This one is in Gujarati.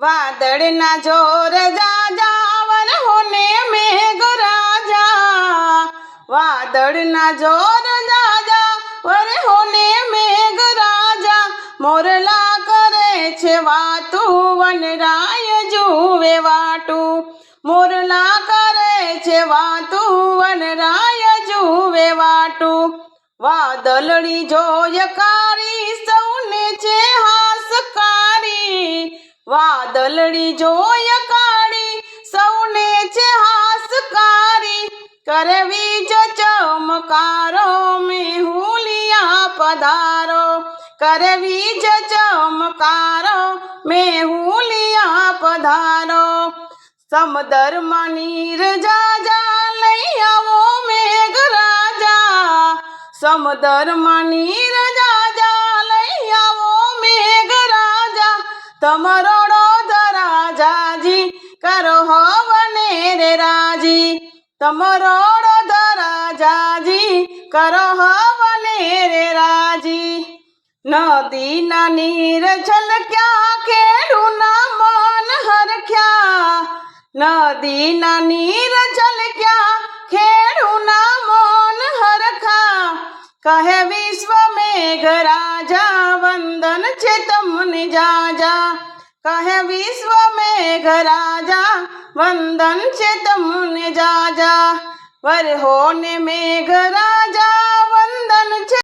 વાદળના જોર જાજા વરહોને મેઘરાજા, વાદળના જોર જાજા વરહોને મેઘરાજા, મોરલા કરે છે વાતું વનરાય જુએ વાટું, મોરલા કરે છે વાતું વનરાય જુએ વાટું, વાદળડી જોય કારી સૌને છે હાસકારી, વાદળડી જોય કાળી સૌને છે હાસકારી, કરે વીજ ચમકારો મેહુલિયા પધારો, કરે વીજ ચમકારો મેહુલિયા પધારો, સમદરમાં નીર જાજા લઈ આવો મેઘરાજા, સમદરમાં નીર જાજા લઈ આવો મેઘરાજા, તમરોડો ધરાજાજી કરો હવને રે રાજી, તમરોડો ધરાજાજી કરો હવને રે રાજી, નદીના નીર છલક્યા ખેડૂના મન હરખ્યા, નદીના નીર છલક્યા ખેડૂના મન હરખા, કહે વિશ્વ મેઘરાજા વંદન છે તમને જાજા, કહે વિશ્વ મેઘરાજા વંદન છે તમને જાજા, વરહોને મેઘરાજા વંદન છે।